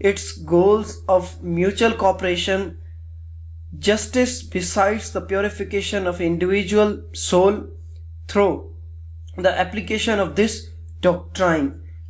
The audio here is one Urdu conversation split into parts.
its goals of mutual cooperation, justice, besides the purification of individual soul through the application of this doctrine।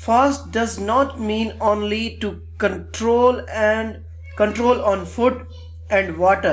fast does not mean only to control on food and water।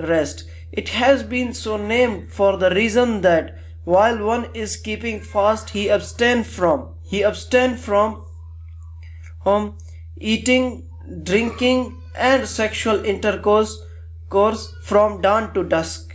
rest। It has been so named for the reason that while one is keeping fast, he abstain from eating, drinking and sexual intercourse from dawn to dusk।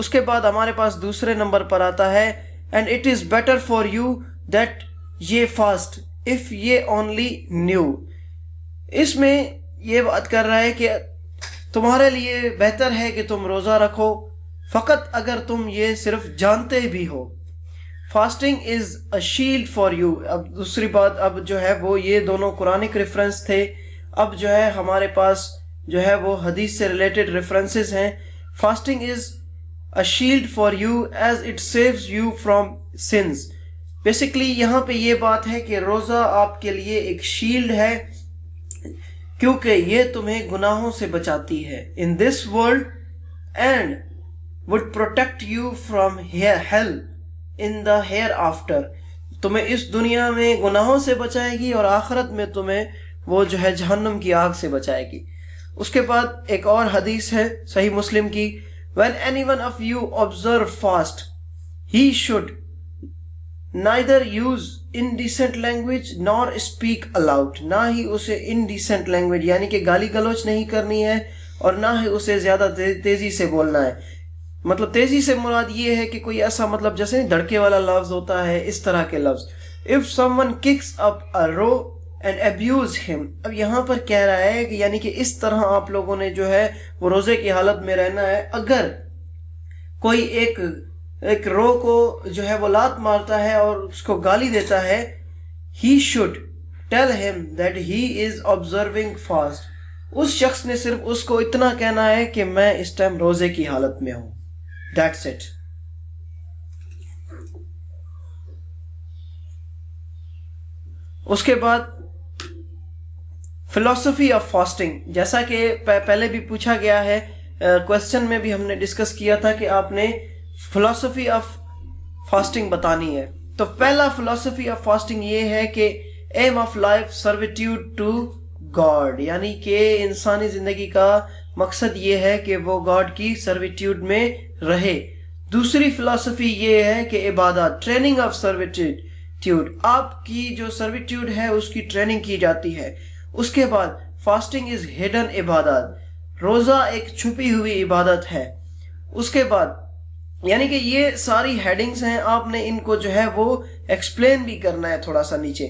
اس کے بعد ہمارے پاس دوسرے نمبر پر آتا ہے and it is better for you that یہ فاسٹ اف یہ اونلی نیو. اس میں یہ بات کر رہا ہے کہ تمہارے لیے بہتر ہے کہ تم روزہ رکھو فقط اگر تم یہ صرف جانتے بھی ہو. Fasting is a shield for you. اب دوسری بات اب جو ہے وہ یہ دونوں قرآنک ریفرنس تھے. اب جو ہے ہمارے پاس جو ہے وہ حدیث سے ریلیٹڈ ریفرنسز ہیں. Fasting is a shield for you as it saves you from sins. Basically یہاں پہ یہ بات ہے کہ روزہ آپ کے لیے ایک شیلڈ ہے کیونکہ یہ تمہیں گناہوں سے بچاتی ہے. In this world and would protect you from hell in the hereafter. تمہیں اس دنیا میں گناہوں سے بچائے گی اور آخرت میں تمہیں وہ جو ہے جہنم کی آگ سے بچائے گی. اس کے بعد ایک اور حدیث ہے صحیح مسلم کی when anyone of you observe fast he should neither use indecent language nor speak aloud. نہ ہی اسے indecent language یعنی کہ گالی گلوچ نہیں کرنی ہے اور نہ ہی اسے زیادہ تیزی سے بولنا ہے. مطلب تیزی سے مراد یہ ہے کہ کوئی ایسا مطلب جیسے دھڑکے والا لفظ ہوتا ہے اس طرح کے لفظ. if someone kicks up a row and abuse him. اب یہاں پر کہہ رہا ہے کہ یعنی کہ اس طرح آپ لوگوں نے جو ہے وہ روزے کی حالت میں رہنا ہے. اگر کوئی ایک رو کو جو ہے وہ لات مارتا ہے اور اس کو گالی دیتا ہے he should tell him that he is observing fast. اس شخص نے صرف اس کو اتنا کہنا ہے کہ میں اس ٹائم روزے کی حالت میں ہوں. That's it. اس کے بعد فلسفی آف فاسٹنگ. جیسا کہ پہلے بھی پوچھا گیا ہے کوشچن میں بھی ہم نے ڈسکس کیا تھا کہ آپ نے فلسفی آف فاسٹنگ بتانی ہے. تو پہلا فلسفی آف فاسٹنگ یہ ہے کہ aim of life servitude to God. یعنی کہ انسانی زندگی کا مقصد یہ ہے کہ وہ گاڈ کی سرویٹیوڈ میں رہے. دوسری فلسفی یہ ہے کہ عبادات ٹریننگ آف سرویٹیوڈ. آپ کی جو سرویٹیوڈ ہے اس کی ٹریننگ کی جاتی ہے. اس کے بعد فاسٹنگ از ہڈن عبادات. روزہ ایک چھپی ہوئی عبادت ہے. اس کے بعد یعنی کہ یہ ساری ہیڈنگز ہیں, آپ نے ان کو جو ہے وہ ایکسپلین بھی کرنا ہے تھوڑا سا نیچے.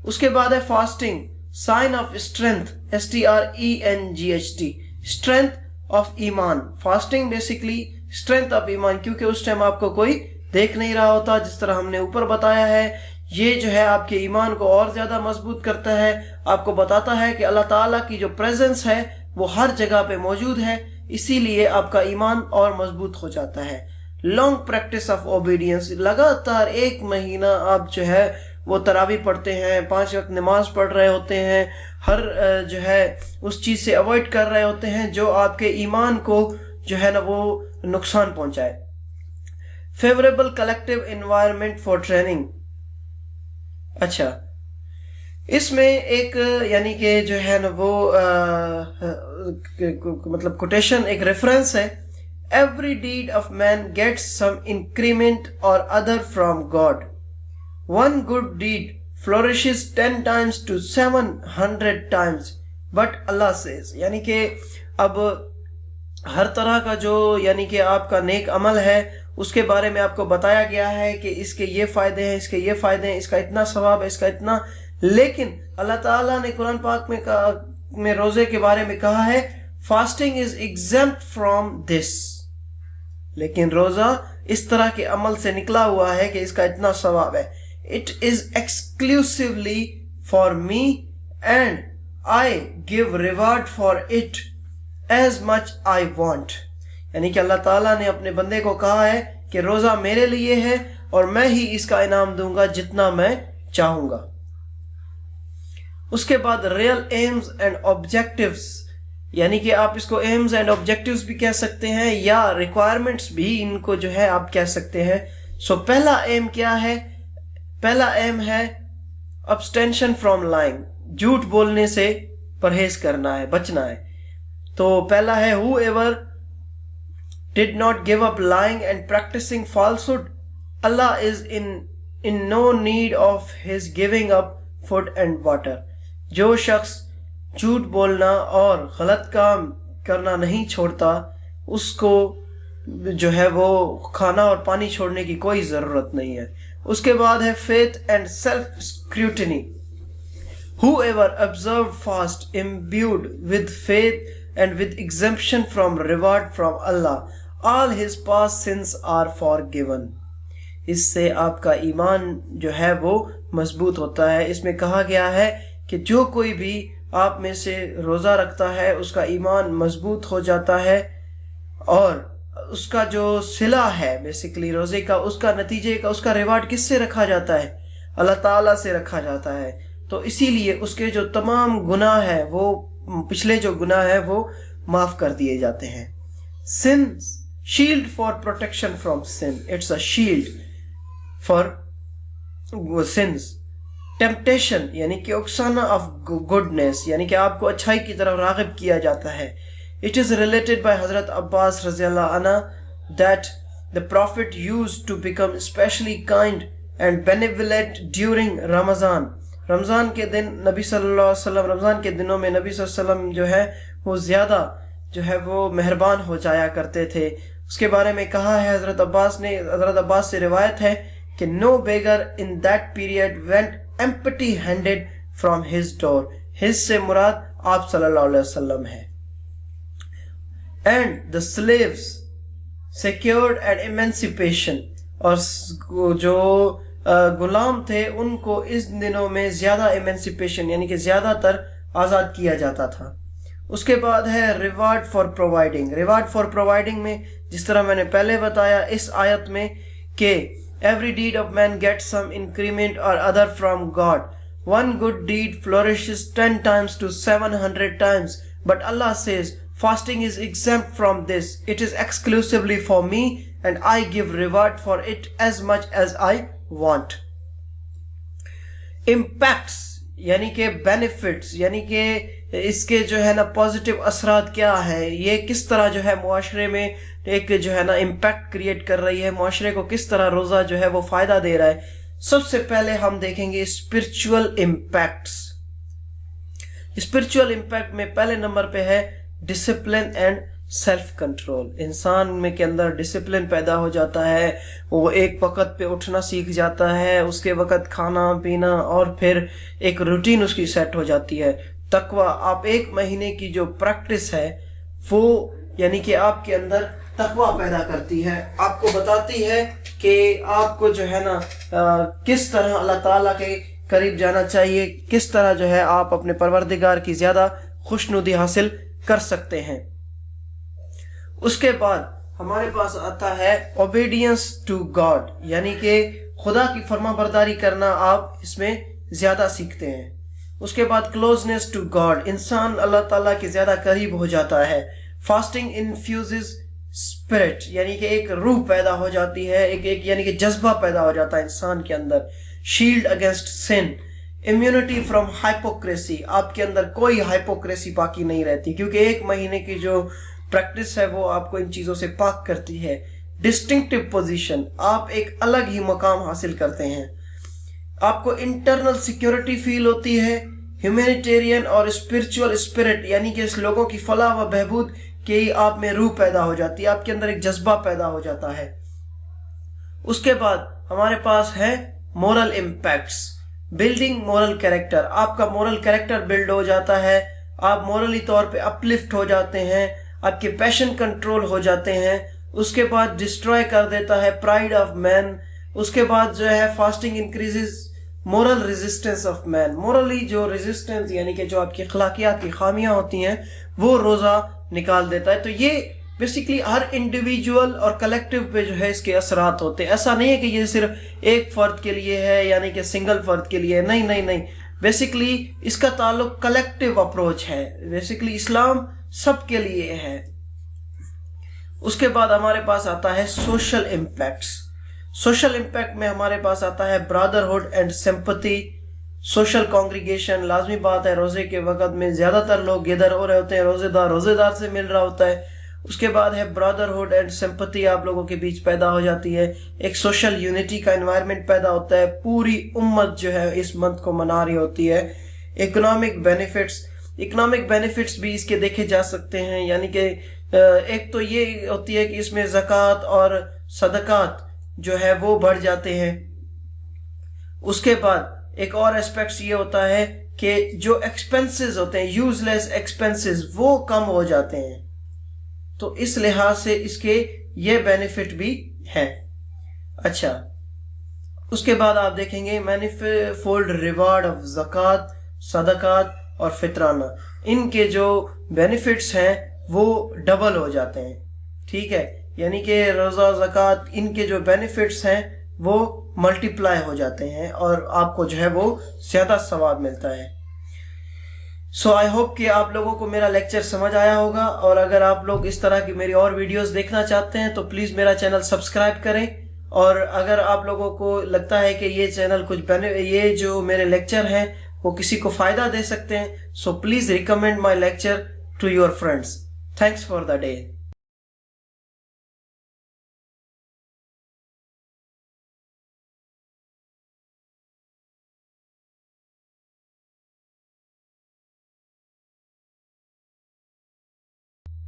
اس کے بعد ہے fasting sign of strength STRENGHT strength of ایمان. فاسٹنگ بیسکلی اسٹرینتھ آف ایمان کیونکہ اس ٹائم آپ کو کوئی دیکھ نہیں رہا ہوتا. جس طرح ہم نے اوپر بتایا ہے یہ جو ہے آپ کے ایمان کو اور زیادہ مضبوط کرتا ہے. آپ کو بتاتا ہے کہ اللہ تعالیٰ کی جو پریزنس ہے وہ ہر جگہ پہ موجود ہے, اسی لیے آپ کا ایمان اور مضبوط ہو جاتا ہے. Long practice of obedience. لگاتار 1 مہینہ آپ جو ہے وہ تراویح پڑھتے ہیں, 5 وقت نماز پڑھ رہے ہوتے ہیں, ہر جو ہے اس چیز سے اوائڈ کر رہے ہوتے ہیں جو آپ کے ایمان کو جو ہے نا وہ نقصان پہنچائے. Favourable collective environment for training. اچھا اس میں ایک یعنی کہ جو ہے نا وہ مطلب کوٹیشن ایک ریفرنس ہے. Every deed of man gets some increment or other from God. One good deed flourishes 10 times to 700 times. But Allah says یعنی کہ اب ہر طرح کا جو یعنی کہ آپ کا نیک عمل ہے اس کے بارے میں آپ کو بتایا گیا ہے کہ اس کے یہ فائدے ہیں, اس کے یہ فائدے ہیں, اس کا اتنا ثواب ہے, اس کا اتنا. لیکن اللہ تعالیٰ نے قرآن پاک میں روزے کے بارے میں کہا ہے fasting is exempt from this. لیکن روزہ اس طرح کے عمل سے نکلا ہوا ہے کہ اس کا اتنا ثواب ہے. It is exclusively for me and I give reward for it as much I want. یعنی کہ اللہ تعالیٰ نے اپنے بندے کو کہا ہے کہ روزہ میرے لیے ہے اور میں ہی اس کا انعام دوں گا جتنا میں چاہوں گا. اس کے بعد ریئل ایمز اینڈ آبجیکٹیوز. یعنی کہ آپ اس کو ایمز اینڈ آبجیکٹیوز بھی کہہ سکتے ہیں یا ریکوائرمنٹس بھی ان کو جو ہے آپ کہہ سکتے ہیں. سو پہلا ایم کیا ہے؟ پہلا ایم ہے ابسٹینشن فرام لائنگ. جھوٹ بولنے سے پرہیز کرنا ہے, بچنا ہے. تو پہلا ہے who ever did not give up lying and practicing falsehood, Allah is in no need of his giving up food and water. جو شخص جھوٹ بولنا اور غلط کام کرنا نہیں چھوڑتا اس کو جو ہے وہ کھانا اور پانی چھوڑنے کی کوئی ضرورت نہیں ہے۔ اس کے بعد ہے faith and self scrutiny. Whoever observed fast imbued with faith and with exemption from reward from Allah, all his past sins are forgiven. اس سے آپ کا ایمان جو ہے وہ مضبوط ہوتا ہے۔ اس میں کہا گیا ہے کہ جو کوئی بھی آپ میں سے روزہ رکھتا ہے اس کا ایمان مضبوط ہو جاتا ہے، اور اس کا جو صلہ ہے بیسیکلی روزے کا، اس کا نتیجے کا، اس کا ریوارڈ کس سے رکھا جاتا ہے؟ اللہ تعالیٰ سے رکھا جاتا ہے۔ تو اسی لیے اس کے جو تمام گناہ ہیں، وہ پچھلے جو گناہ ہیں وہ معاف کر دیے جاتے ہیں۔ sin shield for protection from sin, it's a shield for sins. Temptation یعنی کہ اکسانا آف گڈنس، یعنی کہ آپ کو اچھائی کی طرف راغب کیا جاتا ہے۔ It is related by حضرت عباس رضی اللہ عنہ that the Prophet used to become especially kind and benevolent during Ramadan. رمضان کے دن نبی صلی اللہ علیہ وسلم، رمضان کے دنوں میں نبی صلی اللہ علیہ وسلم جو ہے وہ زیادہ جو ہے وہ مہربان ہو جایا کرتے تھے۔ اس کے بارے میں کہا ہے حضرت عباس سے روایت ہے کہ no beggar in that period went empty handed from his door. his سے مراد آپ صلی اللہ علیہ وسلم ہے۔ and the slaves secured an emancipation، اور جو غلام تھے ان کو اس دنوں میں زیادہ ایمنسپیشن یعنی کہ زیادہ تر آزاد کیا جاتا تھا۔ اس کے بعد ہے reward for providing. Reward for providing میں جس طرح میں نے پہلے بتایا اس آیت میں کہ every deed of man gets some increment or other from God. One good deed flourishes 10 times to 700 times. But Allah says, fasting is exempt from this. It is exclusively for me and I give reward for it as much as I want. Impacts یعنی کہ benefits یعنی کہ اس کے جو ہے نا پازیٹیو اثرات کیا ہے، یہ کس طرح جو ہے معاشرے میں ایک جو ہے نا امپیکٹ کریٹ کر رہی ہے، معاشرے کو کس طرح روزہ جو ہے وہ فائدہ دے رہا ہے۔ سب سے پہلے ہم دیکھیں گے اسپرچول امپیکٹس۔ اسپرچول امپیکٹ میں پہلے نمبر پہ ہے ڈسپلن اینڈ سیلف کنٹرول۔ انسان میں کے اندر ڈسپلن پیدا ہو جاتا ہے، وہ ایک وقت پہ اٹھنا سیکھ جاتا ہے، اس کے وقت کھانا پینا، اور پھر ایک روٹین اس کی سیٹ ہو جاتی ہے۔ تقوی، آپ ایک مہینے کی جو پریکٹس ہے وہ یعنی کہ آپ کے اندر تقوی پیدا کرتی ہے، آپ کو بتاتی ہے کہ آپ کو جو ہے نا کس طرح اللہ تعالیٰ کے قریب جانا چاہیے، کس طرح جو ہے آپ اپنے پروردگار کی زیادہ خوشنودی حاصل کر سکتے ہیں۔ اس کے بعد ہمارے پاس آتا ہے اوبیڈینس ٹو گاڈ، یعنی کہ خدا کی فرما برداری کرنا آپ اس میں زیادہ سیکھتے ہیں۔ اس کے بعد کلوزنس ٹو گاڈ، انسان اللہ تعالیٰ کے زیادہ قریب ہو جاتا ہے۔ فاسٹنگ انفیوزز اسپرٹ، یعنی کہ ایک روح پیدا ہو جاتی ہے، ایک یعنی کہ جذبہ پیدا ہو جاتا ہے انسان کے اندر۔ Shield against sin, immunity from hypocrisy, آپ کے اندر کوئی ہائپوکریسی باقی نہیں رہتی، کیونکہ ایک مہینے کی جو پریکٹس ہے وہ آپ کو ان چیزوں سے پاک کرتی ہے۔ ڈسٹنکٹیو پوزیشن، آپ ایک الگ ہی مقام حاصل کرتے ہیں، آپ کو انٹرنل سیکیورٹی فیل ہوتی ہے۔ ہیومینیٹیرین اور اسپرچول اسپرٹ، یعنی کہ اس لوگوں کی فلاح و بہبود کی آپ میں روح پیدا ہو جاتی ہے، آپ کے اندر ایک جذبہ پیدا ہو جاتا ہے۔ اس کے بعد ہمارے پاس ہے moral impacts, building moral character, آپ کا مورل کیریکٹر بلڈ ہو جاتا ہے، آپ مورلی طور پہ اپلفٹ ہو جاتے ہیں، آپ کے پیشن کنٹرول ہو جاتے ہیں۔ اس کے بعد ڈسٹروائے کر دیتا ہے پرائڈ آف مین۔ اس کے بعد جو ہے fasting increases moral resistance of man, morally جو ریزسٹنس یعنی کہ جو آپ کی اخلاقیات کی خامیاں ہوتی ہیں وہ روزہ نکال دیتا ہے۔ تو یہ بیسیکلی ہر انڈیویجول اور کلیکٹیو پہ جو ہے اس کے اثرات ہوتے ہیں۔ ایسا نہیں ہے کہ یہ صرف ایک فرد کے لیے ہے، یعنی کہ سنگل فرد کے لیے، نہیں، بیسیکلی اس کا تعلق کلیکٹیو اپروچ ہے، بیسیکلی اسلام سب کے لیے ہے۔ اس کے بعد ہمارے پاس آتا ہے سوشل امپیکٹس۔ سوشل امپیکٹ میں ہمارے پاس آتا ہے brotherhood and sympathy, social congregation. لازمی بات ہے روزے کے وقت میں زیادہ تر لوگ گیدر ہو رہے ہوتے ہیں، روزے دار سے مل رہا ہوتا ہے۔ اس کے بعد ہے برادرہڈ اینڈ سمپتھی، آپ لوگوں کے بیچ پیدا ہو جاتی ہے، ایک سوشل یونٹی کا انوائرمنٹ پیدا ہوتا ہے، پوری امت جو ہے اس منتھ کو منا رہی ہوتی ہے۔ اکنامک بینیفٹس بھی اس کے دیکھے جا سکتے ہیں، یعنی کہ ایک تو یہ ہوتی ہے کہ اس میں زکوٰۃ اور صدقات جو ہے وہ بڑھ جاتے ہیں. اس کے بعد ایک اور اسپیکٹس یہ ہوتا ہے کہ جو ایکسپنسز ہوتے ہیں یوز لیس ایکسپنسز وہ کم ہو جاتے ہیں. تو اس لحاظ سے اس کے یہ بینیفٹ بھی ہیں. اچھا اس کے بعد آپ دیکھیں گے مینیفولڈ ریوارڈ آف زکوٰۃ، صدقات اور فطرانہ. ان کے جو بینیفٹس ہیں وہ ڈبل ہو جاتے ہیں. ٹھیک ہے، یعنی کہ روزہ، زکوٰۃ، ان کے جو بینیفٹس ہیں وہ ملٹی پلائی ہو جاتے ہیں اور آپ کو جو ہے وہ زیادہ ثواب ملتا ہے. سو آئی ہوپ کہ آپ لوگوں کو میرا لیکچر سمجھ آیا ہوگا، اور اگر آپ لوگ اس طرح کی میری اور ویڈیوز دیکھنا چاہتے ہیں تو پلیز میرا چینل سبسکرائب کریں. اور اگر آپ لوگوں کو لگتا ہے کہ یہ چینل یہ جو میرے لیکچر ہیں وہ کسی کو فائدہ دے سکتے ہیں، so please recommend my lecture to your friends. Thanks for the day.